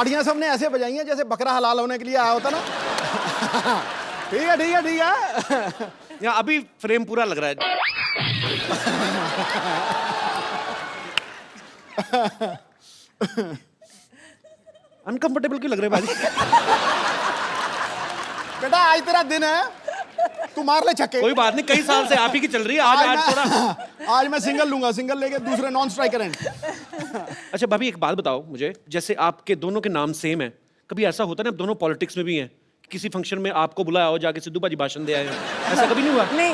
ताड़ियां सबने ऐसे बजाई हैं जैसे बकरा हलाल होने के लिए आया होता ना। ठीक है ठीक है ठीक है। यहाँ अभी फ्रेम पूरा लग रहा है। अनकंफर्टेबल क्यों लग रहे भाजी? बेटा आज तेरा दिन है, तू मार ले छक्के। कोई बात नहीं, कई साल से आप ही की चल रही है। आज थोड़ा आज मैं सिंगल लूंगा, सिंगल लेके दूसरे नॉन स्ट्राइकर एंड। अच्छा भाभी एक बात बताओ मुझे, जैसे आपके दोनों के नाम सेम है, कभी ऐसा होता है ना, दोनों पॉलिटिक्स में भी हैं, किसी फंक्शन में आपको बुलाया हो, जाके सिद्धू बाजी भाषण दे आए हो, ऐसा कभी नहीं हुआ? नहीं,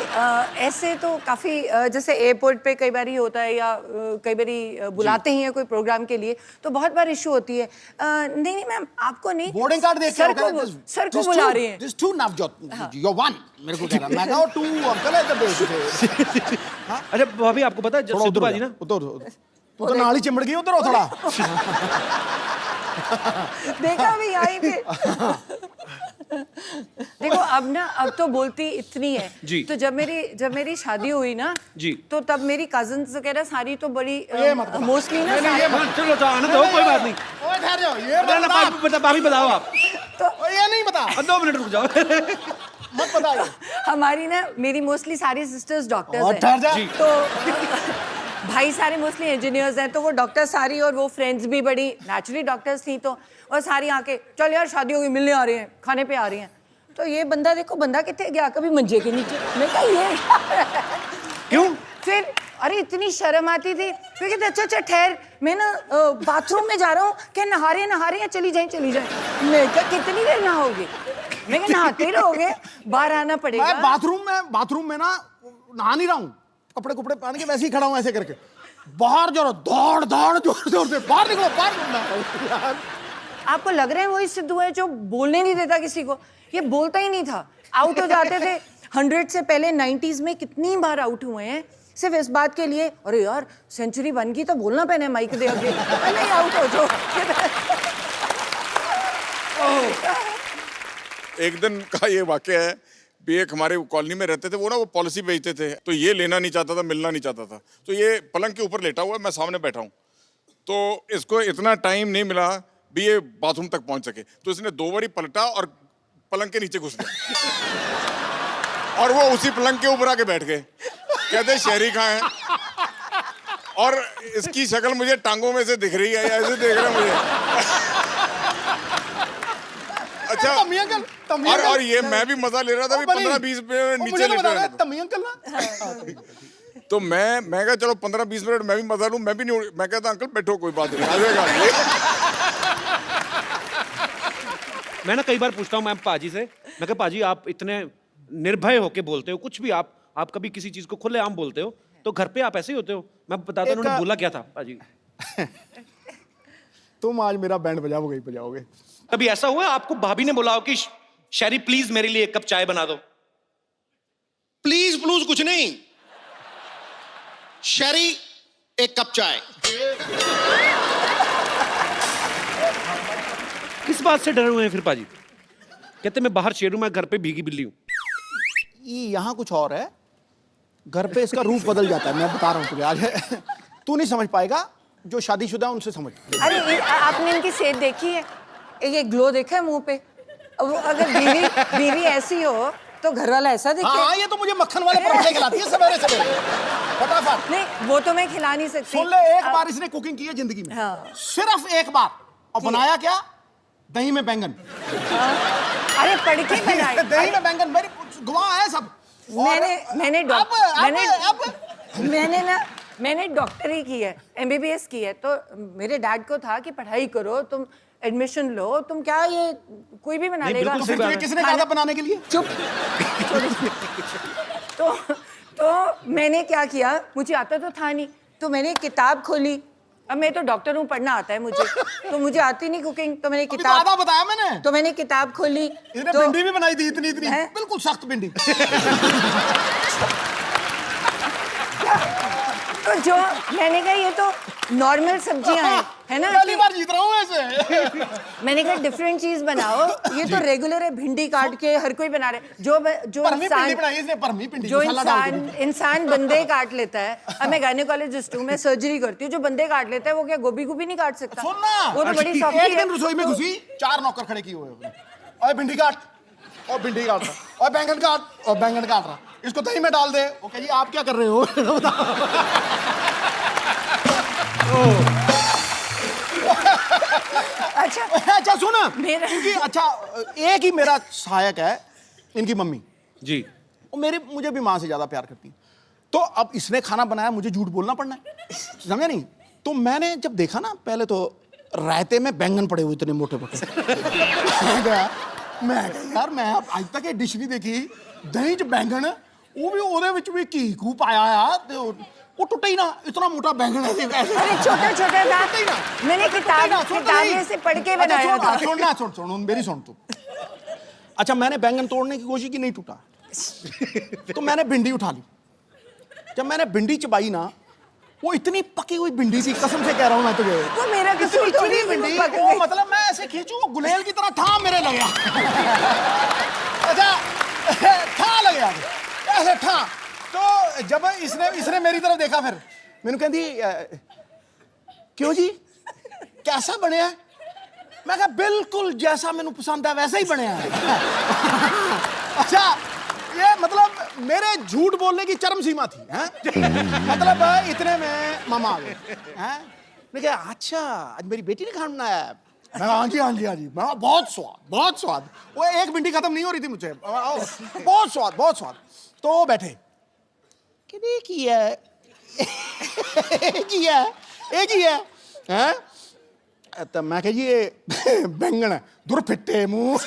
ऐसे तो काफी जैसे एयरपोर्ट पे कई बार ही होता है, या कई बार बुलाते ही हैं कोई प्रोग्राम के लिए, तो बहुत बार इशू होती है। नहीं नहीं मैम, आपको नहीं, बोर्डिंग कार्ड देख सर को बुला रहे हैं। This to Navjot, you one, मेरे को कह रहा मैं कहा टू अंकल है इधर देख। अच्छा भाभी आपको पता है सिद्धू बाजी ना, उधर तू तो नाली चिमड़ गई उधर हो थोड़ा। देखा भी यहीं पे। देखो अब तो बोलती इतनी है जी। तो जब मेरी शादी हुई ना जी, तो तब मेरी कजिन्स वगैरह सारी तो बड़ी मोस्टली ना चलो तो आने दो, कोई बात नहीं। ओए ठहर जाओ, ये भाभी बताओ आप। तो ये नहीं बता, 2 मिनट रुक जाओ। मत बताइए। हमारी ना मेरी मोस्टली सारी सिस्टर्स डॉक्टर्स और हैं, ठहर जा। तो भाई सारे मोस्टली इंजीनियर्स हैं, तो वो डॉक्टर सारी, और वो फ्रेंड्स भी बड़ी नेचुरली डॉक्टर्स थी, तो और सारी आके चल यार शादी होगी, मिलने आ रही हैं, खाने पे आ रही हैं। तो ये बंदा देखो, बंदा कितने गया, कभी मंजे के नीचे। मैं कहा ये क्यों? फिर अरे इतनी शर्म आती थी, फिर कहते अच्छा ठहर, मैं ना बाथरूम में जा रहा हूँ, क्या नहा रहे हैं, चली जाए। मैं कहा कितनी देर नहाओगे? मैं कहा नहाते ही रहोगे, बाहर आना पड़ेगा। मैं बाथरूम में ना नहा नहीं रहा हूँ, कपड़े पहन के वैसे ही खड़ा हूँ ऐसे करके। बाहर जो दौड़ जोर से बाहर निकलो, बाहर। आपको लग रहा है वही सिद्धू है जो बोलने नहीं देता किसी को? ये बोलता ही नहीं था, आउट हो जाते थे। 100 से पहले 90s में कितनी बार आउट हुए हैं सिर्फ इस बात के लिए, अरे यार सेंचुरी बन गई तो बोलना पहने माइक दे आगे, नहीं आउट हो जाओ। एक दिन का ये वाकया है, भी एक हमारे कॉलोनी में रहते थे, वो ना वो पॉलिसी बेचते थे, तो ये लेना नहीं चाहता था, मिलना नहीं चाहता था, तो ये पलंग के ऊपर लेटा हुआ है, मैं सामने बैठा हूँ, तो इसको इतना टाइम नहीं मिला भी ये बाथरूम तक पहुंच सके, तो इसने 2 बारी पलटा और पलंग के नीचे घुस गया, और वो उसी पलंग के ऊपर आके बैठ गए। कहते शहरी कहाँ है, और इसकी शक्ल मुझे टांगों में से दिख रही है, ऐसे देख रहा है मुझे। अच्छा, और ये मैं भी मजा ले रहा था, 15-20 मिनट नीचे लेटा रहा था। तो मैं कहा चलो 15-20 मिनट मैं भी मजा लूं, मैं भी नहीं, मैं कहता अंकल बैठो, कोई बात नहीं, आ जाएगा। मैं ना कई बार पूछता हूँ मैं पाजी से, मैं कहा पाजी आप इतने निर्भय होके बोलते हो, कुछ भी आप कभी किसी चीज को खुलेआम बोलते हो, तो घर पे आप ऐसे ही होते हो? मैं बताता हूँ उन्होंने बोला क्या था पाजी। तुम आज मेरा बैंड बजाओगे। कभी ऐसा हुआ आपको भाभी ने बोला हो कि शैरी प्लीज मेरे लिए 1 कप चाय बना दो? प्लीज कुछ नहीं, शैरी 1 कप चाय। किस बात से डरे हुए हैं फिर पाजी? कहते मैं बाहर शेर हूं, मैं घर पे भीगी बिल्ली हूं। यहाँ कुछ और है, घर पे इसका रूप बदल जाता है, मैं बता रहा हूँ तुझे आज। तू नहीं समझ पाएगा, जो शादीशुदा उनसे समझ। अरे आपने इनकी सेहत देखी है? ये ग्लो देखा है मुंह पे? अगर बीवी ऐसी हो तो घर वाला ऐसा दिखे? हाँ, ये तो मुझे मक्खन वाले पराठे खिलाती है सवेरे फटाफट। नहीं वो तो मैं खिला नहीं सकती। सुन ले, एक बार इसने कुकिंग की है जिंदगी में, हाँ। सिर्फ एक बार, और बनाया क्या? दही में बैंगन। अरे पढ़ के बनाया दही में बैंगन, मेरी गवाह है सब। मैंने डॉक्टरी की है, MBBS की है, तो मेरे डैड को था कि पढ़ाई करो, तुम एडमिशन लो, तुम क्या ये कोई भी बना लेगा। तो फिर किसने कहा था बनाने के लिए? चुप। तो मैंने क्या किया, मुझे आता तो था नहीं, तो मैंने किताब खोली। अब मैं तो डॉक्टर हूँ, पढ़ना आता है मुझे, तो मुझे आती नहीं कुकिंग, तो मैंने किताब, आधा बताया मैंने, तो मैंने किताब खोली। इसने भिंडी भी बनाई थी, इतनी बिल्कुल सख्त भिंडी। तो जो मैंने कहा ये तो नॉर्मल सब्जियां हैं, है ना? पहली कि बार जीत रहा हूँ ऐसे। मैंने कहा डिफरेंट चीज बनाओ, ये तो रेगुलर है, भिंडी काट के हर कोई बना रहा है। जो परमी पिंडी बनाई इसने, परमी पिंडी जो मसाला डाल के। इंसान बंदे काट लेता है, अब मैं गायनेकोलॉजिस्ट हूँ, मैं सर्जरी करती हूँ, जो बंदे काट लेता है वो क्या गोभी नहीं काट सकता? सुनना, वो तो बड़ी सॉफ्टी एक है। दिन रसोई में घुसी, 4 नौकर खड़े किए हुए हैं। ओए भिंडी काट, और भिंडी काट रहा, और बैंगन काट, और बैंगन काट रहा, इसको दही में डाल दे। ओके जी, आप क्या कर रहे हो? अच्छा अच्छा सुन, मेरा- इनकी अच्छा एक ही मेरा सहायक है, इनकी मम्मी। जी। वो मुझे भी माँ से ज्यादा प्यार करती है। तो अब इसने खाना बनाया, मुझे झूठ बोलना पड़ना है, समझे नहीं? तो मैंने जब देखा ना, पहले तो रायते में बैंगन पड़े हुए इतने मोटे मोटे। मैं कहा यार, मैं आज तक ये डिश नहीं देखी, दही च बैंगन, वो भी ਉਹਦੇ ਵਿੱਚ ਵੀ ਘੀ ਖੂ ਪਾਇਆ ਆ, ਤੇ ਉਹ ਟੁੱਟਾ ਹੀ ना, इतना मोटा बैंगन है ऐसे। अरे छोटा छोटा था, मैंने किताब में से पढ़ के बनाया था। सुन मेरी सुन तू। अच्छा, मैंने बैंगन तोड़ने की कोशिश की, नहीं टूटा। तो मैंने भिंडी उठा ली। जब मैंने भिंडी चबाई ना, वो इतनी पकी हुई भिंडी थी, कसम से कह रहा हूँ मैं तुझे। वो मेरा कसूर थोड़ी है, भिंडी, वो पक वो गई। मतलब मैं ऐसे खींचू, वो गुलेल की तरह ठा मेरे लग गया। अच्छा, ठा लग गया ऐसे ठा। तो जब इसने मेरी तरफ देखा, फिर मैंने कहती क्यों जी, कैसा बने है? मैं कहा बिल्कुल जैसा मैंने पसंद है वैसा ही बने है। अच्छा, ये मतलब मेरे झूठ बोलने की चरम सीमा थी, हैं? मतलब इतने में मामा आ गए, हैं? मैं कहा अच्छा, आज मेरी बेटी ने खाना बनाया है। मैं कहा हाँ जी हाँ जी हाँ जी। मैं कहा बहुत स्वाद, बहुत स्वाद। वो एक भिंडी खत्म नहीं हो रही थी मुझे, बहुत स्वाद, बहुत स्वाद। तो वो बैठे कि एक ही है, एक ही है, एक ही है, हैं? तो मैं कहा जी ये बैंगन है, दूर फिट्टे मुंह।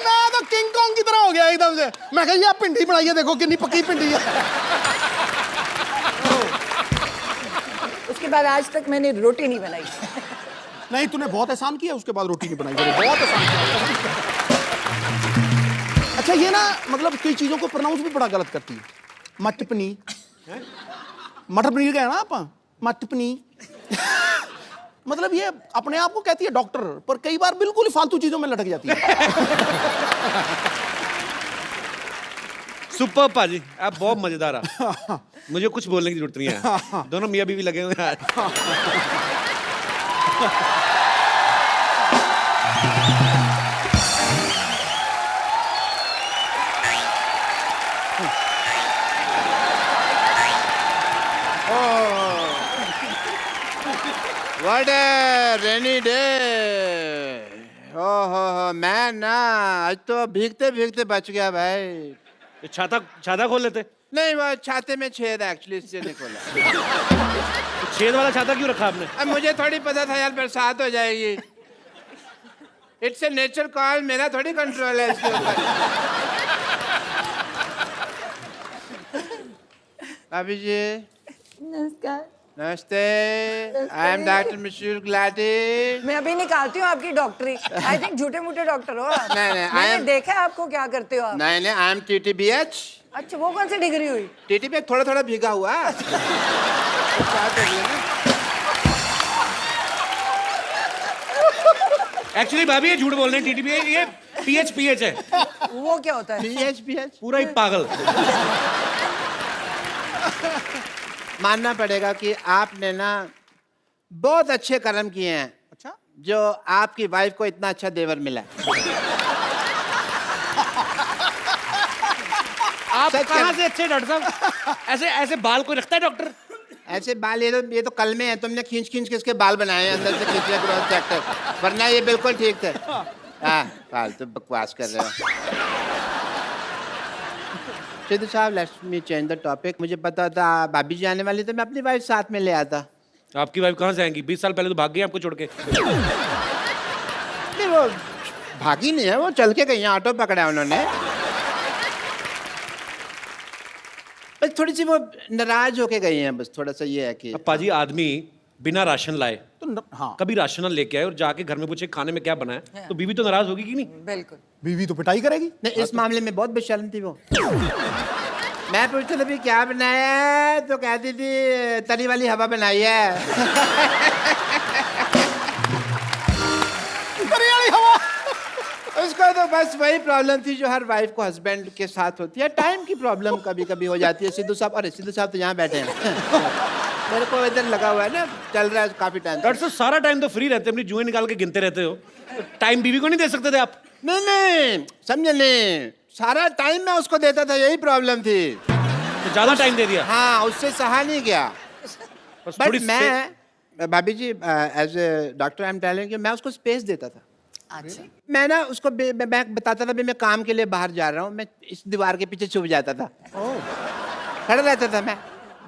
मैं तो किंग कॉन्ग की तरह हो गया एकदम से। मैं कहा ये भिंडी बनाई है, देखो कितनी पक्की भिंडी है। उसके बाद आज तक मैंने रोटी नहीं बनाई। नहीं, तूने बहुत एहसान किया, उसके बाद रोटी नहीं बनाई, बहुत एहसान किया। अच्छा, ये ना मतलब कई चीजों को प्रोनाउंस भी बड़ा गलत करती है। मटर पनीर, मटर पनीर का है ना आप, मटर पनीर। मतलब ये अपने आप को कहती है डॉक्टर, पर कई बार बिल्कुल ही फालतू चीजों में लटक जाती है। सुपर पाजी, आप बहुत मजेदार हैं। मुझे कुछ बोलने की जरूरत नहीं है, दोनों मियाँ बीवी लगे हुए हैं। What a rainy day! हो मैं ना आज तो भीगते भीगते बच गया भाई। ये छाता खोल लेते। नहीं, वो छाते में छेद है एक्चुअली, इसलिए नहीं खोला। तो छेद वाला छाता क्यों रखा आपने? अब मुझे थोड़ी पता था यार बरसात हो जाएगी। इट्स ए नेचर कॉल, मेरा थोड़ी कंट्रोल है इसके ऊपर। भाभी जी नमस्कार। नमस्ते, आई एम डॉक्टर मिश्र गुलाटी। मैं अभी निकालती हूँ आपकी डॉक्टरी। आई थिंक झूठे मूठे डॉक्टर हो आप। नहीं, I मैंने am- देखा है आपको क्या करते हो आप। नहीं, आई एम TTBH। अच्छा, वो कौन सी डिग्री हुई? TTB थोड़ा थोड़ा भीगा हुआ। एक्चुअली भाभी ये झूठ बोल रहे हैं, टीटीपी है, ये PH है, वो क्या होता है? PH पूरा ही पागल। मानना पड़ेगा कि आपने ना बहुत अच्छे कर्म किए हैं। अच्छा, जो आपकी वाइफ को इतना अच्छा देवर मिला। आप सच कहाँ कह- से अच्छे डॉक्टर साहब? ऐसे ऐसे बाल कोई रखता है डॉक्टर? ऐसे बाल ये तो कल में है, तुमने खींच खींच के इसके बाल बनाए हैं अंदर से, खींचे क्रॉस सेक्टर, वरना ये बिल्कुल ठीक थे। हाँ, फालतू बकवास कर रहे हो। सिद्धू साहब, let's me change the topic. मुझे पता था भाभी जी आने वाली, तो मैं अपनी वाइफ साथ में ले आता। आपकी वाइफ कहाँ से आएंगी? 20 साल पहले तो भाग गई आपको छोड़ के। नहीं, वो भागी नहीं है, वो चल के गई हैं, ऑटो पकड़ा है उन्होंने। बस थोड़ी सी वो नाराज होके गई हैं, बस थोड़ा सा ये है कि अब पाजी आदमी बिना राशन लाए तो हाँ, कभी राशन लेके आए और जाके घर में पूछे खाने में क्या बना है, तो बीवी तो नाराज होगी कि नहीं? बिल्कुल। बीवी तो पिटाई करेगी। नहीं, इस मामले में बहुत बेशर्म थी वो। मैं पूछता था भी क्या बनाया है, तो कहती थी तली वाली हवा बनाई है। तरी वाली हवा। उसको तो बस वही प्रॉब्लम थी जो हर वाइफ को हस्बैंड के साथ होती है, टाइम की प्रॉब्लम कभी कभी हो जाती है। सिद्धू साहब, अरे सिद्धू साहब तो यहाँ बैठे हैं। मेरे को इधर लगा हुआ है ना, चल रहा है काफी टाइम। डॉक्टर साहब सारा टाइम तो फ्री रहते, अपनी जुएं निकाल के गिनते रहते हो, टाइम बीवी को नहीं दे सकते थे आप? नहीं समझे नहीं, सारा टाइम मैं उसको देता था, यही प्रॉब्लम थी। तो ज्यादा टाइम दे दिया? हाँ, उससे सहा नहीं गया। बस बट थोड़ी मैं भाभी जी, as a doctor I am telling you, मैं उसको स्पेस देता था। अच्छा। मैं ना उसको मैं बताता था भी मैं काम के लिए बाहर जा रहा हूँ, मैं इस दीवार के पीछे छुप जाता था, खड़ा रहता था मैं।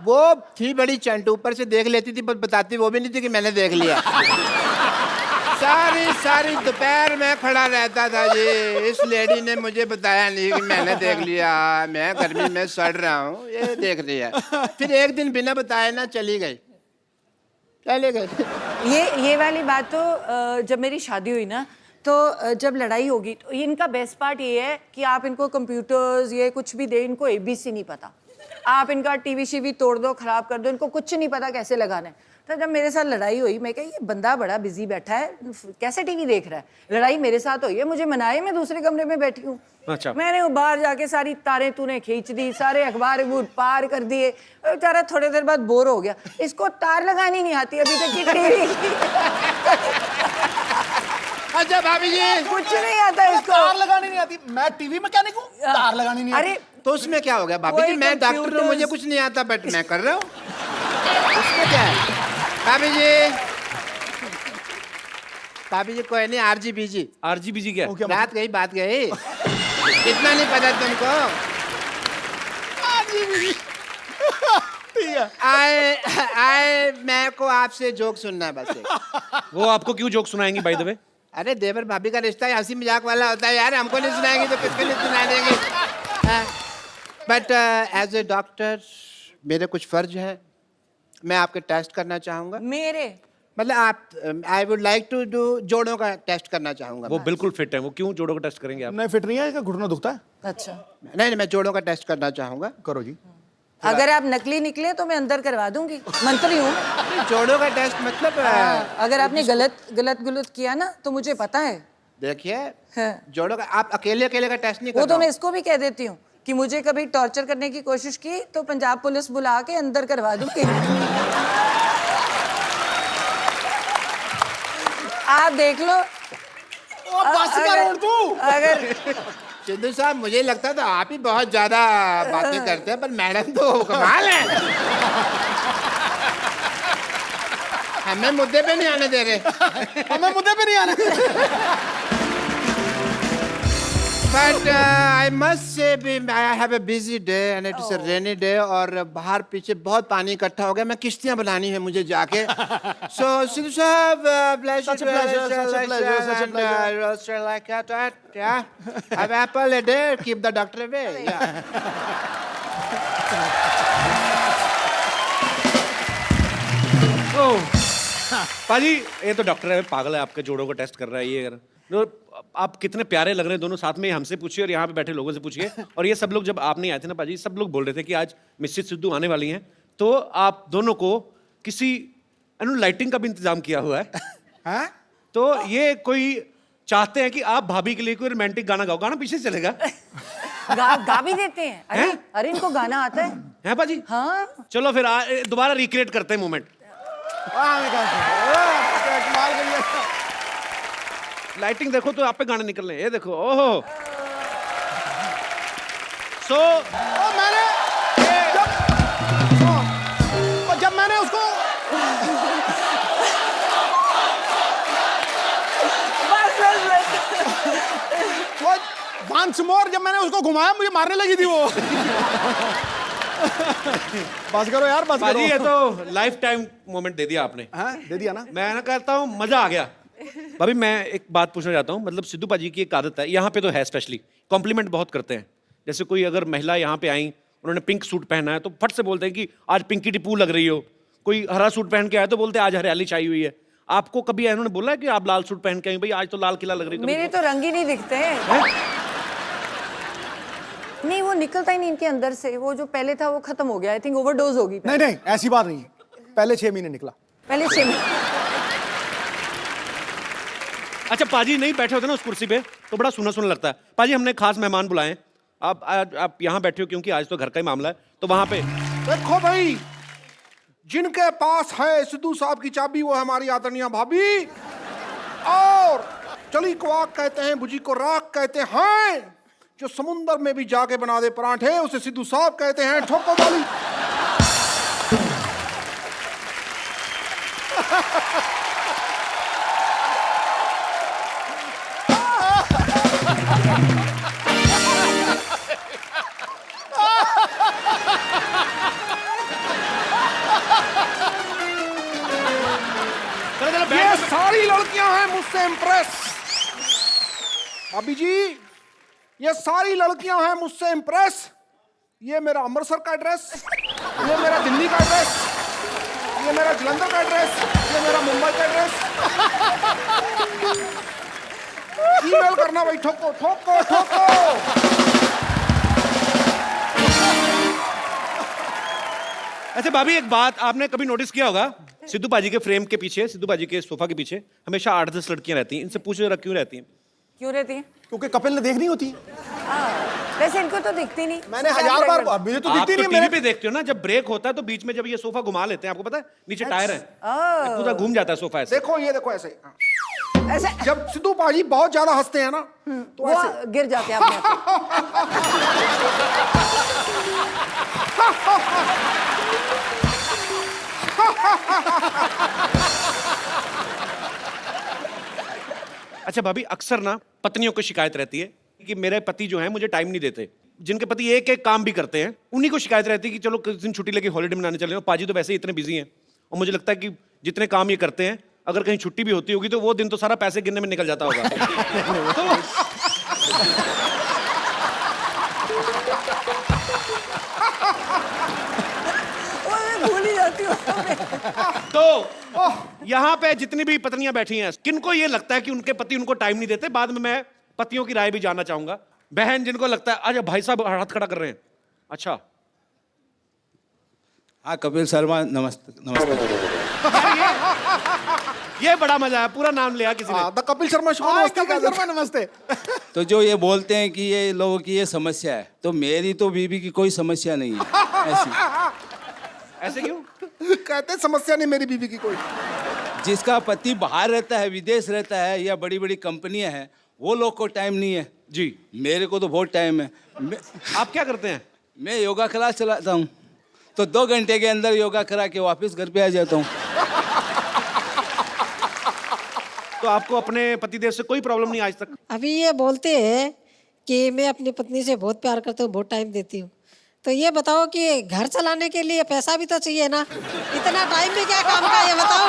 वो थी बड़ी चंट, ऊपर से देख लेती थी, पर बताती वो भी नहीं थी कि मैंने देख लिया। सारी दोपहर में खड़ा रहता था जी, इस लेडी ने मुझे बताया नहीं कि मैंने देख लिया, मैं गर्मी में सड़ रहा हूँ, ये देख लिया। फिर एक दिन बिना बताए ना चली गई। ये वाली बात तो जब मेरी शादी हुई ना, तो जब लड़ाई होगी तो इनका बेस्ट पार्ट ये है कि आप इनको कंप्यूटर्स ये कुछ भी दे, इनको एबीसी नहीं पता। आप इनका टीवी शीवी तोड़ दो, खराब कर दो, इनको कुछ नहीं पता कैसे लगाना है। तो जब मेरे साथ लड़ाई हुई, मैं कहा ये बंदा बड़ा बिजी बैठा है, कैसे टीवी देख रहा है। लड़ाई मेरे साथ हुई है, मुझे मनाए, मैं दूसरे कमरे में बैठी हूँ। अच्छा। मैंने बाहर जाके सारी तारें तूने खींच दी, सारे अखबार पार कर दिए। बेचारा थोड़ी देर बाद बोर हो गया, इसको तार लगानी नहीं आती अभी तक की टीवी। अच्छा भाभी जी, कुछ नहीं आता इसको, तार लगानी नहीं आती। मैं टीवी मैकेनिक हूँ, तार लगानी नहीं आती। अरे तो उसमें क्या हो गया भाभी जी, मैं डॉक्टर हूँ, मुझे कुछ नहीं आता, बट मैं कर रहा हूँ, उसमें क्या है? भाभी जी कोई नहीं, आरजीबीजी। आरजीबीजी क्या है? बात गई इतना नहीं पता तुमको? ठीक है। आए मैं को आपसे जोक सुनना है बस एक। वो आपको क्यों जोक सुनाएंगी बाय द वे? अरे देवर भाभी का रिश्ता हंसी मजाक वाला होता है यार, हमको नहीं सुनाएंगे तो किसको नहीं सुना देंगे। बट एज ए डॉक्टर मेरे कुछ फर्ज है, मैं आपके टेस्ट करना चाहूंगा। मेरे मतलब आप, I would like to do जोड़ों का टेस्ट करना चाहूंगा। वो बिल्कुल फिट है, वो क्यों जोड़ों का टेस्ट करेंगे आप? नहीं फिट नहीं है, इसका घुटना दुखता है। अच्छा, नहीं, मैं जोड़ों का टेस्ट करना चाहूंगा। करो जी। अगर आप नकली निकले तो मैं अंदर करवा दूंगी, मंत्री हूँ। जोड़ों का टेस्ट मतलब अगर आपने गलत किया ना तो मुझे पता है। देखिए, हाँ। जोड़ों का आप अकेले का टेस्ट नहीं कर वो रहा तो मैं इसको भी कह देती हूँ कि मुझे कभी टॉर्चर करने की कोशिश की तो पंजाब पुलिस बुला के अंदर करवा दूंगी। आप देख लो। बस कर तू। अगर सिद्धू साहब, मुझे लगता था आप ही बहुत ज्यादा बातें करते हैं, पर मैडम तो कमाल है, हमें मुद्दे पे नहीं आने दे रहे। हमें मुद्दे पे नहीं आने। But I must say I have a busy day and it is a rainy day, और बाहर पीछे बहुत पानी इकट्ठा हो गया, मैं किश्तियां बनानी है मुझे जाके। सो सिद्धू साहब, Such a pleasure, such a pleasure, such a pleasure. like that, yeah. Have apple a day, keep the doctor away. Yeah. पाजी ये तो डॉक्टर है, पागल है, आपके जोड़ों को टेस्ट कर रहा है ये। आप कितने प्यारे लग रहे हैं दोनों साथ में, हमसे पूछिए और यहाँ पे बैठे लोगों से पूछिए। और ये सब लोग जब आप नहीं आए थे ना पाजी, सब लोग बोल रहे थे कि आज मिसेस सिद्धू आने वाली हैं, तो आप दोनों को किसी लाइटिंग का भी इंतजाम किया हुआ है। हाँ? तो ये कोई चाहते हैं कि आप भाभी के लिए कोई रोमांटिक गाना गाओ, गाना पीछे से चलेगा। गा भी देते हैं। अरे हैं? अरे इनको गाना आता है। है पाजी? हाँ, चलो फिर दोबारा रिक्रिएट करते हैं मोमेंट। कमाल करिए। लाइटिंग देखो तो आप पे गाने निकल रहे हैं, ये देखो। ओहो। सो मैंने जब मैंने उसको वंस मोर जब मैंने उसको घुमाया, मुझे मारने लगी थी वो। बस करो यार, बस पाजी ये करो। तो लाइफ टाइम मोमेंट दे दिया आपने। हाँ, दे दिया ना। मैं ना कहता हूँ मजा आ गया। भाभी मैं एक बात पूछना चाहता हूँ, मतलब सिद्धू पाजी की एक आदत है, यहाँ पे तो है स्पेशली, कॉम्प्लीमेंट बहुत करते हैं। जैसे कोई अगर महिला यहाँ पे आई, उन्होंने पिंक सूट पहना है तो फट से बोलते हैं कि आज पिंकी टिप्पू लग रही हो। कोई हरा सूट पहन के आया तो बोलते हैं आज हरियाली छाई हुई है। आपको कभी इन्होंने बोला है कि आप लाल सूट पहन के आई, भाई आज तो लाल किला लग रही है? मेरे तो रंग ही नहीं दिखते हैं। नहीं वो निकलता ही नहीं इनके अंदर से, वो जो पहले था वो खत्म हो गया, आई थिंक ओवरडोज होगी। नहीं नहीं ऐसी बात नहीं है, पहले 6 महीने निकला। पहले 6 महीने। अच्छा पाजी नहीं बैठे होते ना उस कुर्सी पे तो बड़ा सुना सुना लगता है। पाजी हमने खास मेहमान बुलाए हैं, आप यहाँ बैठे हो क्योंकि आज तो घर का ही मामला है, तो वहां पे देखो भाई, जिनके पास है सिद्धू साहब की चाबी वो है हमारी आदरणीय भाभी, और चली को आग कहते हैं, भुजी को राख कहते हैं, जो समुंदर में भी जाके बना दे परांठे उसे सिद्धू साहब कहते हैं। ठोको वाली ये सारी लड़कियां हैं मुझसे इम्प्रेस। भाभी जी ये सारी लड़कियां हैं मुझसे इम्प्रेस। ये मेरा अमृतसर का एड्रेस, ये मेरा दिल्ली का एड्रेस, ये मेरा जलंधर का एड्रेस, ये मेरा मुंबई का एड्रेस। ईमेल करना भाई, ठोको ठोको ठोको। अच्छा भाभी एक बात आपने कभी नोटिस किया होगा, सिद्धू पाजी के फ्रेम के पीछे, सिद्धू पाजी के सोफा के पीछे हमेशा 8-10 लड़कियां रहती हैं। इनसे पूछो जरा क्यों रहती हैं? क्यों रहती है? क्योंकि कपिल ने देखनी होती है। वैसे इनको तो दिखती नहीं। मैंने 1000 बार, मुझे तो आप दिखती तो नहीं। टीवी पे देखते हो ना, जब ब्रेक होता है तो बीच में जब ये सोफा घुमा लेते हैं, आपको पता है नीचे टायर है, पूरा घूम जाता है सोफा ऐसे। देखो ये देखो ऐसे, ऐसे जब सिद्धू पाजी बहुत ज्यादा हंसते हैं ना तो वो ऐसे गिर जाते हैं अपने आप। अच्छा भाभी अक्सर ना पत्नियों को शिकायत रहती है कि मेरे पति जो हैं मुझे टाइम नहीं देते। जिनके पति एक एक काम भी करते हैं उन्हीं को शिकायत रहती है कि चलो किस दिन छुट्टी लेके हॉलीडे मनाने चले, पाजी तो वैसे ही इतने बिजी हैं। और मुझे लगता है कि जितने काम ये करते हैं अगर कहीं छुट्टी भी होती होगी तो वो दिन तो सारा पैसे गिनने में निकल जाता होगा। भूल ही जाती हूँ। तो यहाँ पे जितनी भी पत्नियां बैठी हैं, किनको ये लगता है कि उनके पति उनको टाइम नहीं देते? बाद में मैं पतियों की राय भी जानना चाहूंगा। बहन जिनको लगता है, अच्छा भाई साहब हाथ खड़ा कर रहे हैं, अच्छा हाँ कपिल शर्मा नमस्ते नमस्ते। ये बड़ा मजा है, पूरा नाम लिया किसी ने। The Kapil Sharma show. Hi नमस्ते कपिल का शर्मा नमस्ते। तो जो ये बोलते हैं कि ये लोगों की ये समस्या है, तो मेरी तो बीबी की कोई समस्या नहीं है ऐसी। ऐसे क्यों? कहते समस्या नहीं मेरी बीवी की कोई। जिसका पति बाहर रहता है, विदेश रहता है या बड़ी बड़ी कंपनियां हैं, वो लोग को टाइम नहीं है जी। मेरे को तो बहुत टाइम है। आप क्या करते हैं? मैं योगा क्लास चलाता हूँ, तो 2 घंटे के अंदर योगा करा के वापस घर पे आ जाता हूँ। तो आपको अपने पतिदेव से कोई प्रॉब्लम नहीं आज तक? अभी ये बोलते हैं कि मैं अपनी पत्नी से बहुत प्यार करता हूँ, बहुत टाइम देती हूँ। तो ये बताओ कि घर चलाने के लिए पैसा भी तो चाहिए ना, इतना टाइम भी क्या काम का, ये बताओ।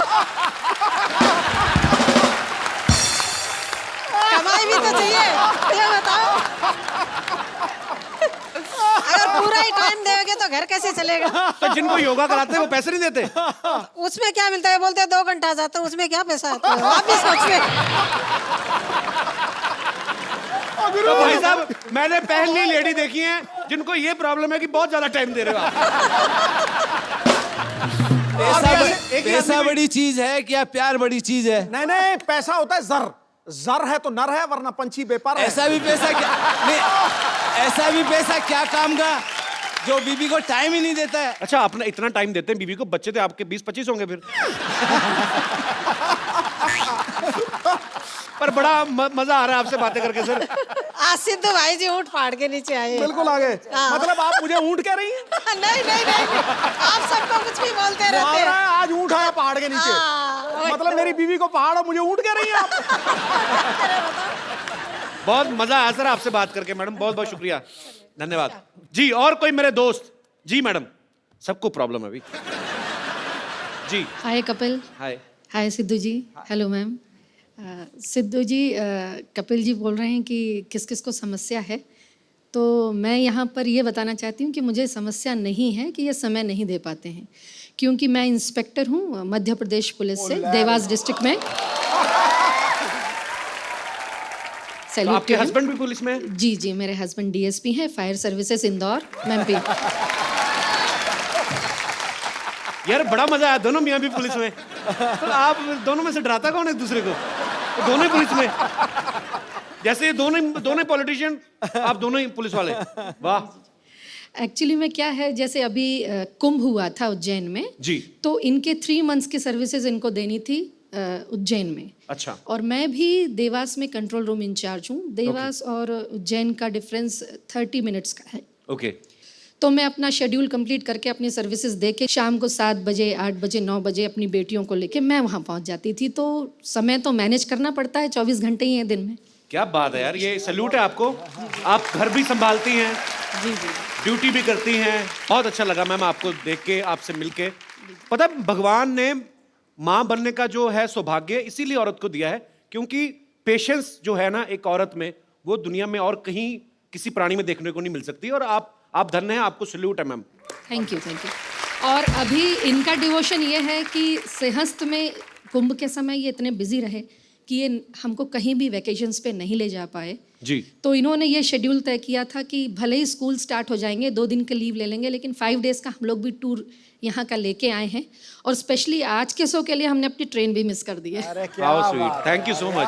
कमाई भी तो चाहिए, ये बताओ। अगर पूरा ही टाइम देंगे तो घर कैसे चलेगा? तो जिनको योगा कराते हैं वो पैसे नहीं देते? उसमें क्या मिलता है? बोलते हैं 2 घंटा जाता हूँ, उसमें क्या पैसा आता है? आप भी सोचिए। तो भाई साहब मैंने पहली लेडी देखी है जिनको ये प्रॉब्लम है कि बहुत ज्यादा टाइम दे रहे हो आप। पैसा बड़ी चीज है क्या प्यार बड़ी चीज है? नहीं नहीं पैसा होता है जर, जर है तो नर है वरना पंछी बेपर है। ऐसा भी पैसा क्या नहीं, ऐसा भी पैसा क्या काम का जो बीबी को टाइम ही नहीं देता है। अच्छा अपना इतना टाइम देते हैं बीवी को, बच्चे तो आपके 20-25 होंगे फिर। पर बड़ा मजा आ रहा है आपसे बातें करके सर। आज सिद्धू भाई जी ऊँट फाड़ के नीचे आए। बिल्कुल आगे। हाँ। मतलब आप मुझे ऊंट कह रही हैं? नहीं नहीं नहीं, आप सबको कुछ भी बोलते रहते हैं। आज ऊंट आया पहाड़ के नीचे। हाँ, मतलब मेरी बीवी को पहाड़ और मुझे ऊंट कह रही हैं आप? बहुत मजा आया सर आपसे बात करके मैडम, बहुत बहुत शुक्रिया, धन्यवाद जी। और कोई मेरे दोस्त? जी मैडम, सबको प्रॉब्लम है अभी जी। Hi Kapil. Hi. Hi Sidhu ji. Hello ma'am. Sidhu ji, Kapil ji बोल रहे हैं कि किस किस को समस्या है, तो मैं यहाँ पर ये बताना चाहती हूँ कि मुझे समस्या नहीं है कि ये समय नहीं दे पाते हैं, क्योंकि मैं इंस्पेक्टर हूँ मध्य प्रदेश पुलिस से, देवास डिस्ट्रिक्ट में। सैल्यूट आपके हस्बैंड भी पुलिस में हैं? जी जी, मेरे हस्बैंड डीएसपी हैं, फायर सर्विसेज इंदौर, मैं एमपी। यार बड़ा मजा आया, दोनों मियाँ भी पुलिस में। तो आप दोनों में से डराता कौन है एक दूसरे को? तो दोनों ही पुलिस में, जैसे ये दोनों पॉलिटिशियन, आप दोनों ही पुलिस वाले। वाह। एक्चुअली में क्या है, जैसे अभी कुंभ हुआ था उज्जैन में जी। तो इनके 3 मंथ्स की सर्विसेज इनको देनी थी उज्जैन में। अच्छा। और मैं भी देवास में कंट्रोल रूम इंचार्ज हूँ। देवास और उज्जैन का डिफरेंस 30 मिनट्स का है। ओके। तो मैं अपना शेड्यूल कंप्लीट करके अपनी सर्विसेज दे के शाम को 7 बजे 8 बजे 9 बजे अपनी बेटियों को लेके मैं वहाँ पहुँच जाती थी। तो समय तो मैनेज करना पड़ता है, 24 घंटे ही हैं दिन में। क्या बात है यार, ये सैल्यूट है आपको। आप घर भी संभालती हैं, जी जी, ड्यूटी भी करती हैं। बहुत अच्छा लगा मैम आपको देख के, आपसे मिलके। पता है, भगवान ने माँ बनने का जो है सौभाग्य इसीलिए औरत को दिया है, क्योंकि पेशेंस जो है ना एक औरत में, वो दुनिया में और कहीं किसी प्राणी में देखने को नहीं मिल सकती। और आप धन्य हैं, आपको सैल्यूट है ma'am. Thank you thank you. और अभी इनका डिवोशन ये है कि सिंहस्थ में कुंभ के समय ये इतने बिजी रहे कि ये हमको कहीं भी वैकेशंस पे नहीं ले जा पाए जी। तो इन्होंने ये शेड्यूल तय किया था कि भले ही स्कूल स्टार्ट हो जाएंगे, 2 दिन का लीव ले लेंगे, लेकिन 5 डेज़ का हम लोग भी टूर यहाँ का लेके आए हैं। और स्पेशली आज के शो के लिए हमने अपनी ट्रेन भी मिस कर दी है। How sweet, thank you so much.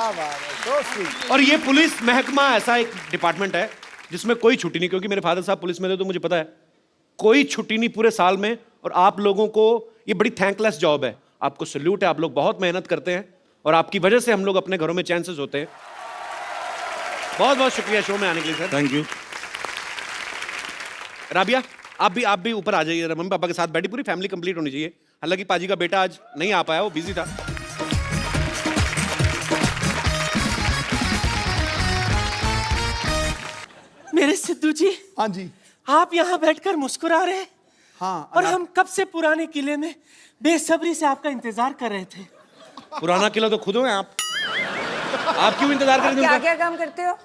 और ये पुलिस महकमा ऐसा एक डिपार्टमेंट है जिसमें कोई छुट्टी नहीं, क्योंकि मेरे फादर साहब पुलिस में थे तो मुझे पता है कोई छुट्टी नहीं पूरे साल में। और आप लोगों को ये बड़ी थैंकलेस जॉब है, आपको सैल्यूट है। आप लोग बहुत मेहनत करते हैं और आपकी वजह से हम लोग अपने घरों में चैन से सोते हैं। बहुत बहुत शुक्रिया शो में आने के लिए सर। Thank you. राबिया, आप भी ऊपर आ जाइए, मम्मी पापा के साथ बैठी, पूरी फैमिली कंप्लीट होनी चाहिए। हालांकि पाजी का बेटा आज नहीं आ पाया, वो बिजी था। मेरे सिद्धू जी, हाँ जी। आप यहाँ बैठकर मुस्कुरा रहे हैं। हाँ। और हम कब से पुराने किले में बेसब्री से आपका इंतजार कर रहे थे। पुराना किला तो खुद हो हैं आप क्यों इंतजार कर रहे क्या थे? क्या काम करते हो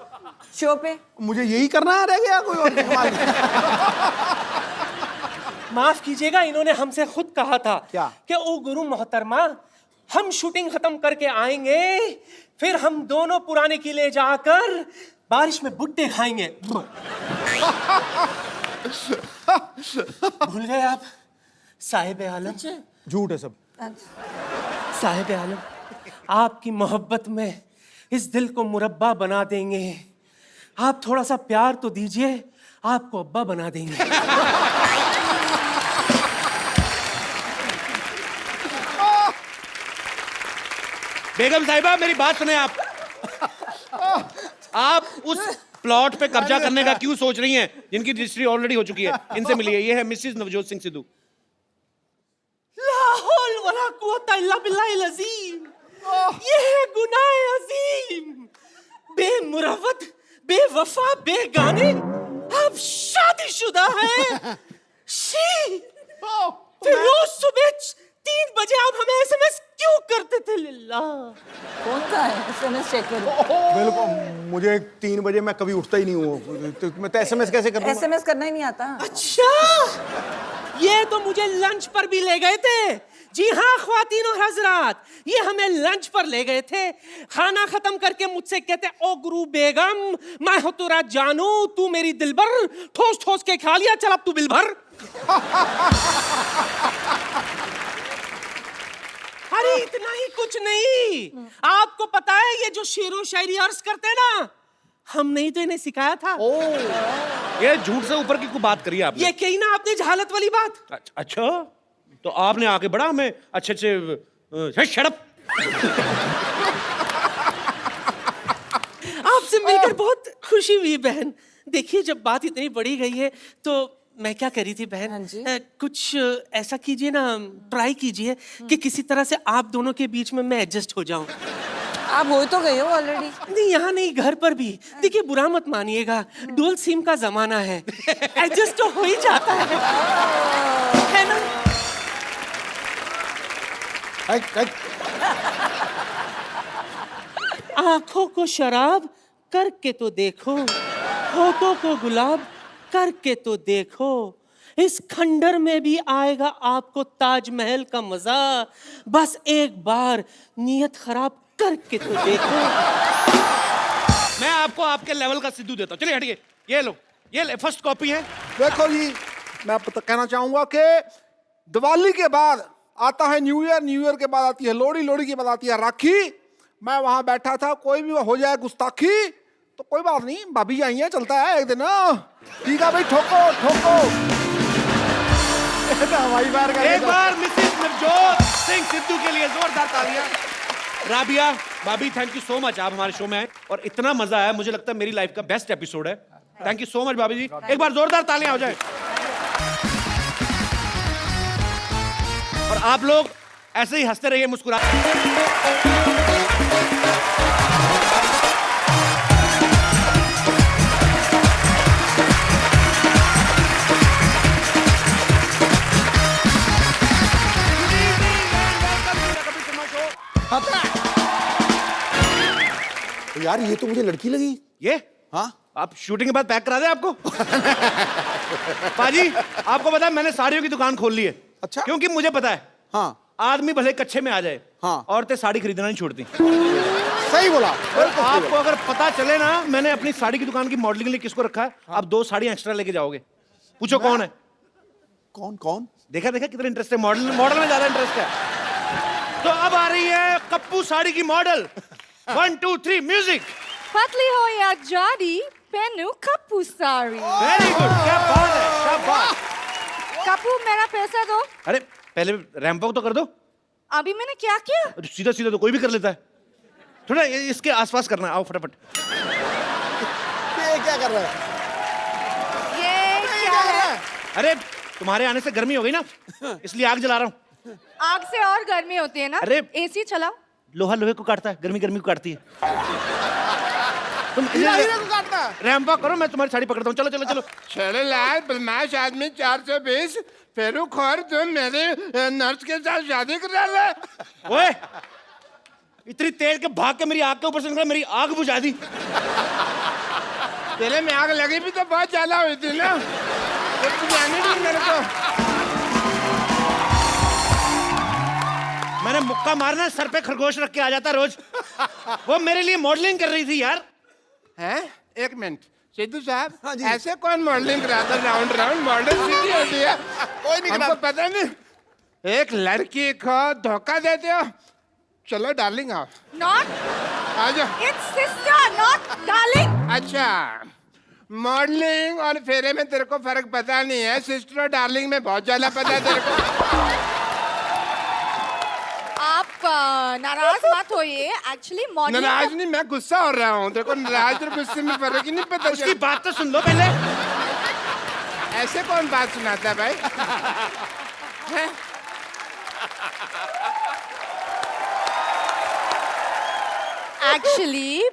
शो पे? मुझे यही करना है, रह गया कोई और कमाल नहीं। माफ कीजिएगा, इन्होंने हमसे खुद कहा था क्या? कि ओ गुरु मोहतरमा, हम शूटिंग खत्म करके आएंगे, फिर हम दोनों पुराने किले जाकर बारिश में भुट्टे खाएंगे। भूल गए आप साहिब आलम? झूठ है सब। साहिब आलम, आपकी मोहब्बत में इस दिल को मुरब्बा बना देंगे। आप थोड़ा सा प्यार तो दीजिए, आपको अब्बा बना देंगे। बेगम साहिबा, मेरी बात सुने आप उस प्लॉट पे कब्जा करने का क्यों सोच रही हैं जिनकी रजिस्ट्री ऑलरेडी हो चुकी है? इनसे मिलिए, ये है मिसेस नवजोत सिंह सिद्धू। ला हौल वला कुव्वता इल्ला बिल्लाहिल अज़ीम। ये है गुनाह अज़ीम। बेमुरवत, बेवफा, बेगाने, आप शादीशुदा हैं। शी, फिर रोज सुबह 3 बजे आप हमें एसएमएस क्यों करते थे? लिल्ला, कौन सा है एसएमएस चेक करो। बिल्कुल, मुझे 3 बजे मैं कभी उठता ही नहीं हूँ, तो मैं तो एसएमएस कैसे कर दूंगा? एसएमएस करना ही नहीं आता। अच्छा, ये तो मुझे लंच पर भी ले गए थे। जी हाँ ख्वातीन और हजरात, ये हमें लंच पर ले गए थे। खाना खत्म करके मुझसे कहते, ओ गुरु बेगम, मैं हो तेरा जानू, तू मेरी दिलबर, ठोस ठोस के खा लिया, चल अब तू बिल भर। अरे इतना ही कुछ नहीं, आपको पता है ये जो शेरो शायरी अर्ज करते हैं ना, हमने ही तो इन्हें सिखाया था। ये झूठ से ऊपर की कोई बात करी आपने? ये कही ना आपने जहालत वाली बात। अच्छा, तो आपने आके बड़ा हमें अच्छे शट अप। आपसे मिलकर बहुत खुशी हुई बहन। देखिए, जब बात इतनी बढ़ी गई है तो मैं क्या करी थी बहन, हाँ जी। कुछ ऐसा कीजिए ना, ट्राई कीजिए कि किसी तरह से आप दोनों के बीच में मैं एडजस्ट हो जाऊं। आप हो तो गए हो ऑलरेडी। नहीं, यहाँ नहीं, घर पर भी। देखिए, बुरा मत मानिएगा, डुअल सिम का जमाना है, एडजस्ट तो हो ही जाता है ना? आंखों को शराब करके तो देखो, होठों को गुलाब करके तो देखो, इस खंडर में भी आएगा आपको ताजमहल का मजा। बस एक बार नियत खराब करके तो देखो। मैं आपको आपके लेवल का सिद्धू देता हूँ। चलिए हटिए, ये लो, ये फर्स्ट कॉपी है। देखो जी, मैं कहना चाहूंगा कि दिवाली के बाद आता है न्यू ईयर, न्यू ईयर के बाद आती है लोहड़ी, लोहड़ी के बाद आती है राखी। मैं वहां बैठा था, कोई भी हो जाए गुस्ताखी तो कोई बात नहीं, भाभी जी आई हैं, चलता है एक दिन। ठीक है भाई, ठोको ठोको। हवाई बार का एक बार मिसेस नवजोत सिंह सिद्धू के लिए जोरदार तालियां। राबिया भाभी, थैंक यू सो मच, आप हमारे शो में आए और इतना मजा आया, मुझे लगता है मेरी लाइफ का बेस्ट एपिसोड है। थैंक यू सो मच भाभी जी, एक बार जोरदार तालियां हो जाए। और आप लोग ऐसे ही हंसते रहिए, मुस्कुराते। तो यार ये तो मुझे लड़की लगी। ये हाँ, आप शूटिंग के बाद पैक करा दे आपको। पाजी, आपको पता है मैंने साड़ियों की दुकान खोल ली है। अच्छा। क्योंकि मुझे पता है, हाँ आदमी भले कच्चे में आ जाए, हाँ, औरतें साड़ी खरीदना नहीं छोड़ती। सही बोला। आपको अगर पता चले ना मैंने अपनी साड़ी की दुकान की मॉडलिंग के लिए किसको रखा है, आप 2 साड़ियां एक्स्ट्रा लेके जाओगे। पूछो कौन है? कौन कौन? देखा कितना इंटरेस्ट है, मॉडल में ज्यादा इंटरेस्ट है। तो अब आ रही है कप्पू साड़ी की मॉडल। 1 2 3 म्यूजिक। पतली हो या जाडी, पहनू कप्पू साड़ी। वेरी गुड, क्या बात है, शाबाश। कप्पू, मेरा पैसा दो। अरे पहले रैंप वॉक तो कर दो। अभी मैंने क्या किया? सीधा सीधा तो कोई भी कर लेता है, थोड़ा इसके आसपास करना है। आओ फटाफट। ये क्या कर रहा है? ये क्या है? अरे तुम्हारे आने से गर्मी हो गई ना, इसलिए आग जला रहा हूँ। आग से और गर्मी होती है ना। अरे एसी चलाओ। लोहा लोहे को काटता है, गर्मी गर्मी को काटती है। तुम हीरा को काटना। रैंप वॉक करो, मैं तुम्हारी साड़ी पकड़ता हूँ। चलो चलो चलो। चले लाल बदमाश आदमी 420 फेरू खोर, तुम मेरे नर्स के साथ शादी करा ले। ओए, इतनी तेज के भाग के मेरी आग के ऊपर से निकला, मेरी आग बुझा दी। तेरे में आग लगी भी तो बहुत ज्यादा हुई थी ना, जाने दी मेरे को। मैंने मुक्का मारना, सर पे खरगोश रख के आ जाता रोज। वो मेरे लिए मॉडलिंग कर रही थी यार। हैं? एक मिनट सिद्धू साहब, हाँ जी। ऐसे कौन मॉडलिंग कराता? राउंड राउंड मॉडल सीधी होती है, कोई नहीं हमको पता नहीं। एक लड़की को धोखा देते हो। चलो डार्लिंग आओ, Not. आ जाओ। It's sister, not darling. अच्छा, मॉडलिंग और फेरे में तेरे को फर्क पता नहीं है, सिस्टर और डार्लिंग में बहुत ज्यादा पता है तेरे को। आप नाराज मत होइए। एक्चुअली मॉडलिंग नाराज नहीं, मैं गुस्सा हो रहा हूँ। तेरे को नाराज और गुस्से में फर्क ही नहीं पता। उसकी बात तो सुन लो पहले। ऐसे कौन बात सुनाता है भाई? हैं? एक्चुअली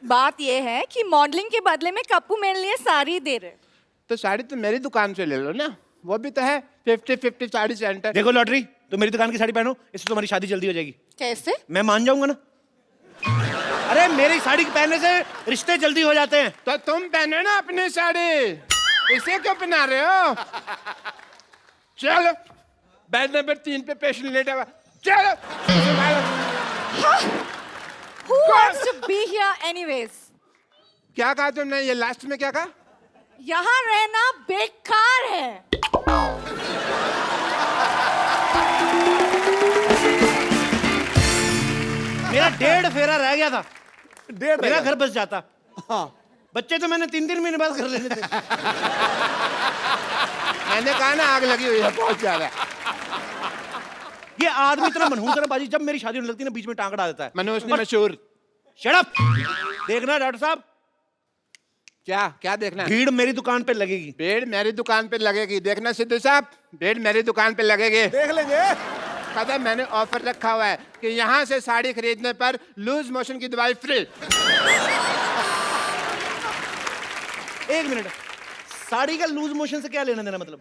बात ये है कि मॉडलिंग के बदले में कप्पू मेरे लिए साड़ी दे रहे। तो साड़ी तो मेरी दुकान से ले लो ना, वो भी तो है 50-50 साड़ी सेंटर। देखो लॉटरी, तुम मेरी दुकान की साड़ी पहनो, इससे तुम्हारी शादी जल्दी हो जाएगी। कैसे? मैं मान जाऊंगा ना। अरे मेरी साड़ी पहनने से रिश्ते जल्दी हो जाते हैं। तो तुम पहनो ना अपनी साड़ी, इसे क्यों पहना रहे हो? चलो, बेड नंबर 3 पे पेशेंट लेटा हुआ। चलो। Who wants to be here anyways? क्या कहा तुमने? ये लास्ट में क्या कहा? यहाँ रहना बेकार है। मेरा 1.5 फेरा रह गया था, 1.5 मेरा घर बस जाता। हाँ, बच्चे तो मैंने 3-3 महीने बाद कर लेने थे। मैंने कहा ना आग लगी हुई है बहुत ज्यादा। ये आदमी इतना मनहूस है ना बाजी, जब मेरी शादी होने लगती है ना बीच में टांग अड़ा देता है। मनोज ने मशहूर। Shut up. देखना डॉक्टर साहब, क्या क्या देखना है? भीड़ मेरी दुकान पे लगेगी। भीड़ मेरी दुकान पे लगेगी। देखना सिद्धू साहब, भीड़ मेरी दुकान पे लगेगी। देख लेंगे। पता है मैंने ऑफर रखा हुआ है कि यहाँ से साड़ी खरीदने पर लूज मोशन की दवाई फ्री। 1 मिनट, साड़ी का लूज मोशन से क्या लेना देना? मतलब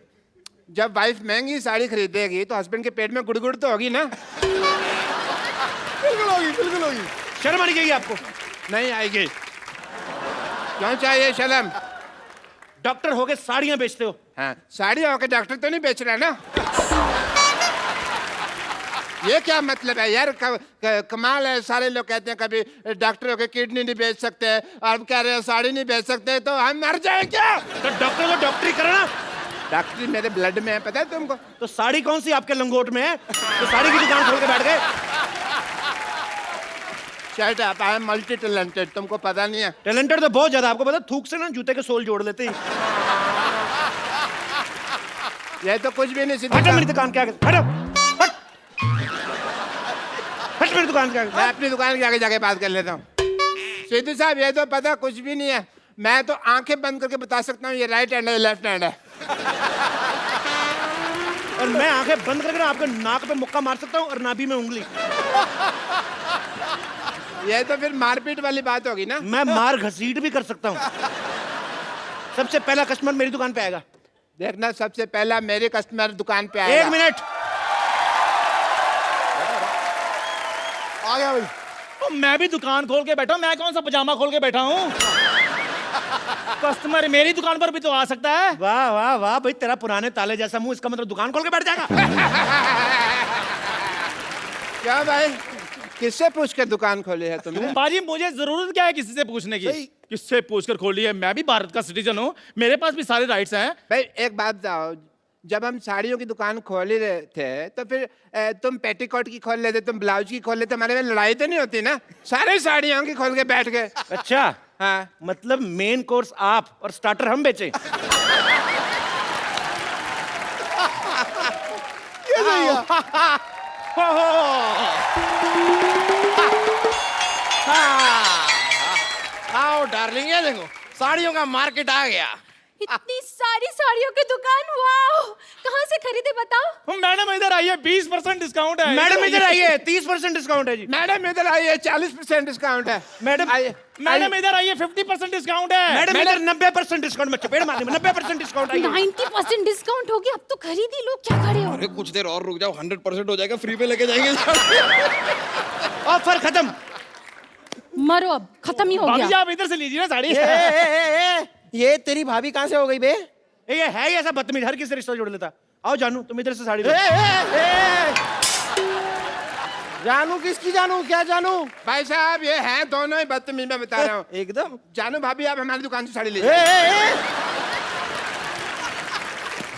जब वाइफ महंगी साड़ी खरीदेगी तो हस्बैंड के पेट में गुड़गुड़ तो होगी ना। बिल्कुल होगी, बिल्कुल होगी। शर्म आनी चाहिए आपको। नहीं आएगी। क्यों चाहिए शर्म? डॉक्टर होके साड़ियां बेचते हो। हाँ, साड़ी होकर डॉक्टर तो नहीं बेच रहा ना। ये क्या मतलब है यार? कमाल है। सारे लोग कहते हैं कभी डॉक्टरों के किडनी नहीं बेच सकते, आप कह रहे हो साड़ी नहीं बेच सकते, तो हम मर जाए क्या? तो डॉक्टर को डॉक्टरी करना। डॉक्टरी मेरे ब्लड में है, पता है तुमको? तो साड़ी कौन सी आपके लंगोट में है तो साड़ी की दुकान खोल के बैठ गए? Shut up, I am multi talented, तुमको पता नहीं है? टैलेंटेड तो बहुत ज्यादा, आपको पता थूक से ना जूते के सोल जोड़ लेते हैं। ये तो कुछ भी नहीं। सीधा हटो मेरी दुकान के आगे, हटो, हट हट मेरी दुकान के आगे। मैं अपनी दुकान के आगे जाके बात कर लेता हूँ। सीधू साहब, ये तो पता कुछ भी नहीं है। मैं तो आंखें बंद करके बता सकता हूँ ये राइट हैंड है, लेफ्ट हैंड है। और मैं आंखें बंद करके ना आपके नाक पे मुक्का मार सकता हूँ और नाभि में उंगली। ये तो फिर मारपीट वाली बात होगी ना। मैं मार घसीट भी कर सकता हूँ। सबसे पहला कस्टमर मेरी दुकान पे आएगा। देखना, सबसे पहला मेरे कस्टमर दुकान पे आएगा। 1 मिनट। आ गया भाई। तो मैं भी दुकान खोल के बैठा हूँ, मैं कौन सा पजामा खोल के बैठा हूँ? कस्टमर मेरी दुकान पर भी तो आ सकता है। वाह वाह वाह भाई, तेरा पुराने ताले जैसा मुंह, इसका मतलब दुकान खोल के बैठ जाएगा। क्या भाई, किससे पूछ कर दुकान खोली है तुमने? बाजी मुझे जरूरत क्या है किसी से पूछने की? किससे पूछकर खोली है? मैं भी भारत का सिटीजन हूँ, मेरे पास भी सारे राइट्स हैं। भाई एक बात बताओ, जब हम साड़ियों की दुकान खोल ही रहे थे तो फिर तुम पेटीकोट की खोल लेते, तुम ब्लाउज की खोल लेते, हमारे में लड़ाई तो नहीं होती ना? सारे साड़ियों की खोल के बैठ गए। अच्छा, हाँ, मतलब मेन कोर्स आप और स्टार्टर हम बेचे। ये सही है। आओ डार्लिंग, ये देखो साड़ियों का मार्केट आ गया। इतनी सारी साड़ियों की दुकान, वाओ! कहाँ से खरीदे बताओ? मैडम इधर आइए, 20% डिस्काउंट है। मैडम इधर आइए, 30% डिस्काउंट है जी। मैडम इधर आइए, 40% डिस्काउंट है। मैडम आइए, मैडम इधर आइए, 50% डिस्काउंट है। मैडम इधर 90% डिस्काउंट में चपेट मारने में 90% डिस्काउंट आइए। 90% डिस्काउंट हो गया, अब तो खरीद ही लो, क्या खड़े हो? अरे कुछ देर और रुक जाओ, 100% हो जाएगा, फ्री पे लेके जाएंगे। ऑफर खत्म। मरो, अब खत्म ही हो भाभी जी गया। आप इधर से लीजिए ना साड़ी। ये तेरी भाभी कहाँ से हो गई बे? ये है ही ऐसा बदतमीज, हर किसी से रिश्ता जोड़ लेता। आओ जानू, तुम इधर से साड़ी लो। जानू किसकी जानू? क्या जानू? भाई साहब ये हैं दोनों ही बदतमीज, मैं बता रहा हूँ एकदम। जानू भाभी, आप हमारी दुकान से साड़ी लीजिए।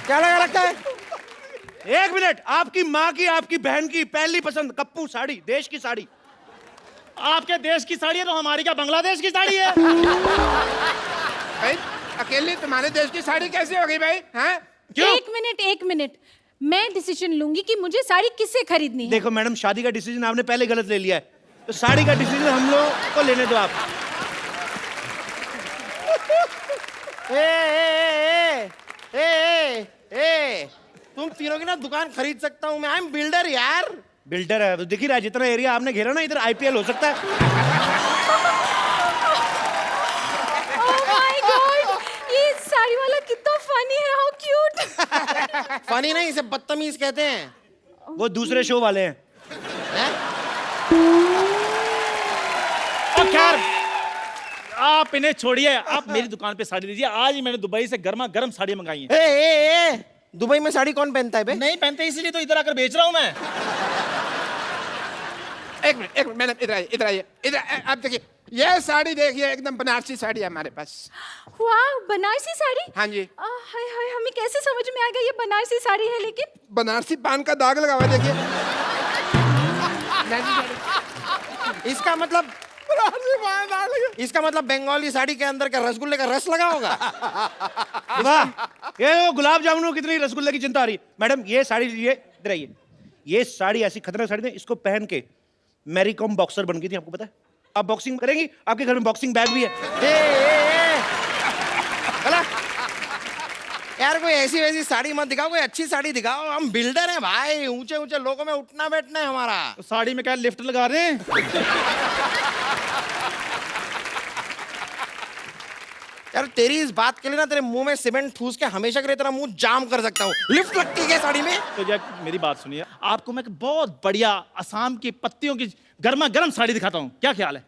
क्या लगा रखा है? 1 मिनट, आपकी माँ की, आपकी बहन की पहली पसंद कप्पू साड़ी, देश की साड़ी। आपके देश की साड़ी है तो हमारी क्या बांग्लादेश की साड़ी है? भाई अकेले तुम्हारे देश की साड़ी कैसे हो गई भाई? हैं? एक मिनट, मैं डिसीजन लूंगी कि मुझे साड़ी किससे खरीदनी है। देखो मैडम, शादी का डिसीजन आपने पहले गलत ले लिया है, तो साड़ी का डिसीजन हम लोग को लेने दो आप। तुम तीनों की ना दुकान खरीद सकता हूँ मैं, आई एम बिल्डर यार। बिल्डर है तो दिख ही रहा है, जितना एरिया आपने घेरा ना, इधर IPL हो सकता है। Oh my God! ये साड़ी वाला कितना फनी है, हाउ क्यूट। फनी नहीं, इसे बदतमीज कहते हैं। वो दूसरे शो वाले हैं। और खैर आप इन्हें छोड़िए, आप मेरी दुकान पे साड़ी लीजिए। आज ही मैंने दुबई से गर्मा गर्म साड़ी मंगाई है। दुबई में साड़ी कौन पहनता है बे? नहीं पहनते, इसीलिए तो इधर आकर बेच रहा हूँ मैं। एक मिनट मैडम, इधर आइए। आप देखिए, ये साड़ी देखिए, एकदम बनारसी साड़ी है हमारे पास। वाह, बनारसी साड़ी? हाँ जी। हाय हाय, हमें कैसे समझ में आ गया ये बनारसी साड़ी है? लेकिन बनारसी पान का दाग लगा हुआ है, देखिए। इसका मतलब बंगाली साड़ी के अंदर का रसगुल्ले का रस लगा होगा। वाह, ये गुलाब जामुन कितनी रसगुल्ले की चिंता आ रही है। मैडम ये साड़ी लीजिए, इधर आइए। ये साड़ी ऐसी खतरनाक साड़ी है, इसको पहन के मैरी कॉम बॉक्सर बन गई थी, आपको पता है? आप बॉक्सिंग करेंगी, आपके घर में बॉक्सिंग बैग भी है। यार कोई ऐसी वैसी साड़ी मत दिखाओ, कोई अच्छी साड़ी दिखाओ। हम बिल्डर हैं भाई, ऊंचे ऊंचे लोगों में उठना बैठना है हमारा। तो साड़ी में क्या लिफ्ट लगा रहे हैं? यार तेरी इस बात के लिए ना तेरे मुंह में सीमेंट ठूस के हमेशा के लिए तेरा मुंह जाम कर सकता हूँ। लिफ्ट लगती है साड़ी में? तो जब मेरी बात सुनिए, आपको मैं एक बहुत बढ़िया असम की पत्तियों की गर्मा गर्म साड़ी दिखाता हूँ, क्या ख्याल है?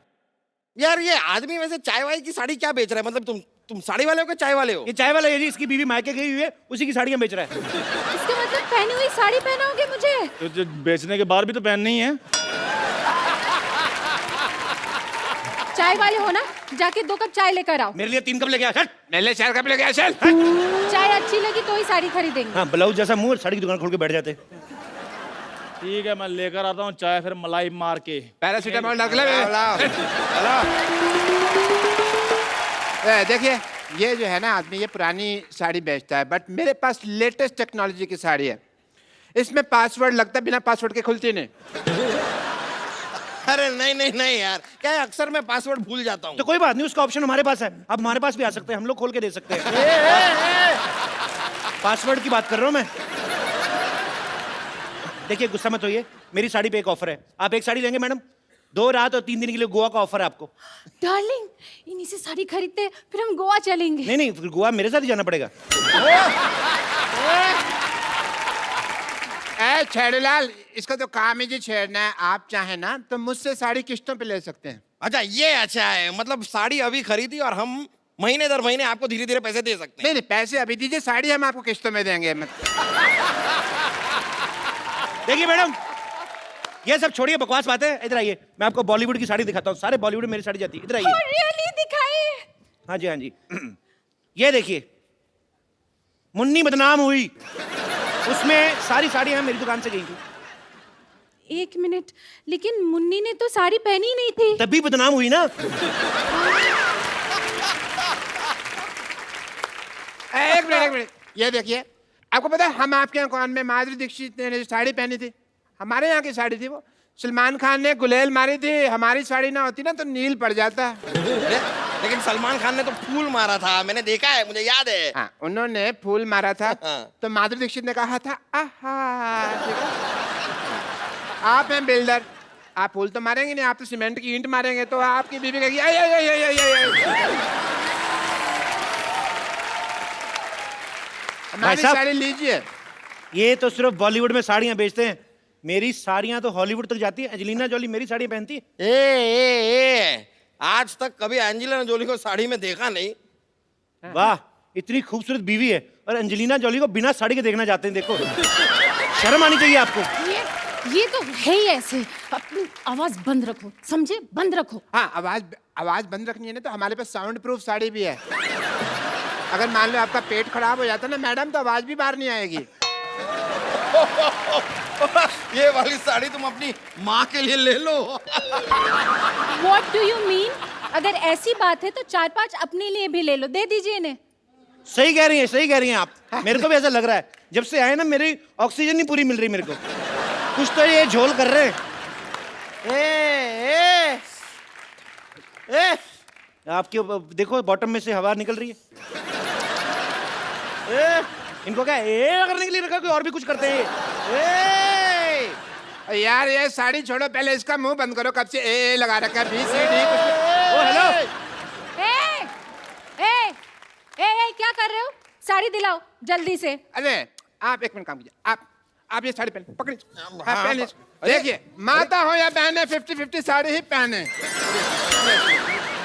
यार ये आदमी वैसे चाय वाय की साड़ी क्या बेच रहा है? मतलब तुम तुम साड़ी वाले हो कि चाय वाले हो? ये चाय वाला है जी, इसकी बीवी मायके गई हुई है, उसी की साड़ियां बेच रहा है। इसका मतलब पहनी हुई साड़ी पहनाओगे मुझे? तो जो बेचने के बाद भी तो पहननी है। चाय वाले हो ना, जाके 2 कप चाय लेकर आओ। मेरे लिए 3 कप लेके आ, चल। मेरे लिए 4 कप लेके आ, चल। चाय अच्छी लगी तो ही साड़ी खरीदेंगे। हाँ, ब्लाउज जैसा मुंह, साड़ी की दुकान खोल के बैठ जाते। ठीक है, मैं लेकर आता हूँ चाय, फिर मलाई मार के। पैरासीटामोल रख ले। देखिए, ये जो है ना आदमी, ये पुरानी साड़ी बेचता है, बट मेरे पास लेटेस्ट टेक्नोलॉजी की साड़ी है। इसमें पासवर्ड लगता है, बिना पासवर्ड के खुलती नहीं। अरे नहीं नहीं नहीं यार, क्या है, अक्सर मैं पासवर्ड भूल जाता हूँ। तो कोई बात नहीं, उसका ऑप्शन हमारे पास है, आप हमारे पास भी आ सकते हैं, हम लोग खोल के दे सकते हैं। पासवर्ड की बात कर रहा हूँ मैं। देखिए, गुस्सा मत होइए, मेरी साड़ी पे एक ऑफर है, आप एक साड़ी लेंगे मैडम, 2 रात और 3 दिन के लिए गोवा का ऑफर है आपको। डार्लिंग, इन्हीं से साड़ी खरीदते फिर हम गोवा चलेंगे। नहीं नहीं, फिर गोवा मेरे साथ ही जाना पड़ेगा। छेड़ूलाल, इसका तो काम ही जी छेड़ना है। आप चाहे ना तो मुझसे साड़ी किस्तों पे ले सकते हैं। अच्छा, ये अच्छा है, मतलब साड़ी अभी खरीदी और हम महीने दर महीने आपको धीरे धीरे पैसे दे सकते हैं। नहीं नहीं, पैसे अभी दीजिए, साड़ी हम आपको किस्तों में देंगे। देखिए मैडम, ये सब छोड़िए, बकवास बातें, इधर आइए, मैं आपको बॉलीवुड की साड़ी दिखाता हूँ, सारे बॉलीवुड में मेरी साड़ी जाती है, इधर आइए। रियली दिखाइए। हाँ जी, हाँ जी। ये देखिए, मुन्नी बदनाम हुई, उसमें सारी साड़ियां मेरी दुकान से गई थी। 1 मिनट, लेकिन मुन्नी ने तो साड़ी पहनी नहीं थी। तभी बदनाम हुई ना। एक मिनट, ये देखिए, आपको पता है हम आपके यहाँ कौन में माधुरी दीक्षित ने जो साड़ी पहनी थी, हमारे यहाँ की साड़ी थी वो। सलमान खान ने गुलेल मारी थी, हमारी साड़ी ना होती ना तो नील पड़ जाता। लेकिन सलमान खान ने तो फूल मारा था, मैंने देखा है, मुझे याद है। हाँ, उन्होंने फूल मारा था हाँ। तो माधुरी दीक्षित ने कहा था आहा। ठीक है? आप हैं बिल्डर, आप फूल तो मारेंगे नहीं, आप तो सीमेंट की ईंट मारेंगे, तो आपकी बीवी कहेगी आई आई आई आई आई आई। हमारी साहब, साड़ी लीजिए। ये तो सिर्फ बॉलीवुड में साड़ियां बेचते हैं, मेरी साड़ियां तो हॉलीवुड तक जाती है। एंजेलिना जोली मेरी साड़ी पहनती है। ए, आज तक कभी एंजेलिना जोली को साड़ी में देखा नहीं। वाह, इतनी खूबसूरत बीवी है और एंजेलिना जोली को बिना साड़ी के देखना चाहते हैं। देखो, शर्म आनी चाहिए आपको। ये तो है ही ऐसे। अपनी आवाज बंद रखो, समझे? बंद रखो। हाँ, आवाज बंद रखनी है ना, तो हमारे पास साउंड प्रूफ साड़ी भी है। अगर मान लो आपका पेट खराब हो जाता ना मैडम, तो आवाज भी बाहर नहीं आएगी। ये वाली साड़ी तुम अपनी माँ के लिए ले लो। What do you mean? अगर ऐसी बात है तो 4-5 अपने लिए भी ले लो, दे दीजिए इन्हें। सही कह रही हैं, सही कह रही हैं आप। मेरे को भी ऐसा लग रहा है, जब से आए ना मेरी ऑक्सीजन नहीं पूरी मिल रही मेरे को। कुछ तो ये झोल कर रहे हैं। आपके देखो, बॉटम में से हवा निकल रही है। इनको क्या करने के लिए रखा, कोई और भी कुछ करते हैं। यार ये साड़ी छोड़ो, पहले इसका मुंह बंद करो, कब से ए लगा रखा है, BCD कुछ। ओ हेलो, ए, क्या कर रहे हो? साड़ी दिलाओ जल्दी से। अरे आप एक मिनट काम कीजिए, आप ये साड़ी पहने, पकड़िए। हाँ, पहने। देखिए, माता हो या बहने, 50-50 साड़ी ही पहने।